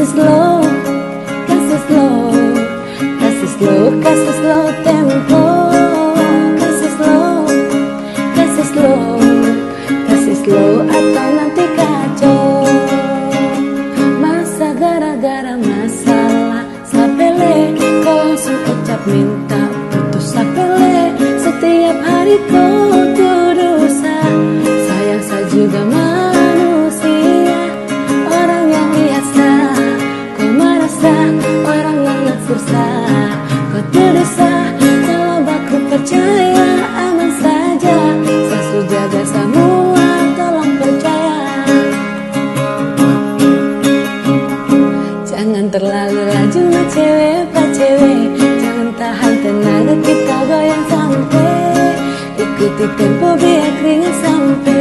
kasih slow, kasih slow, kasih slow, kasih slow tempo, kasih slow, kasih slow, kasih slow atau nanti kacau. Masa gara-gara masalah sepele kau langsung ucap minta putus sepele. Setiap hari kau dosa, sayang saya juga manusia, orang yang biasa. Kau merasa orang yang susah, kau dosa. Kalau aku percaya aman saja, saya sudah jaga semua, tolong percaya. Jangan terlalu laju mah cewek, pak cewek. Jangan tahan tenaga kita goyang sampai ikuti tempo biar keringat sampai.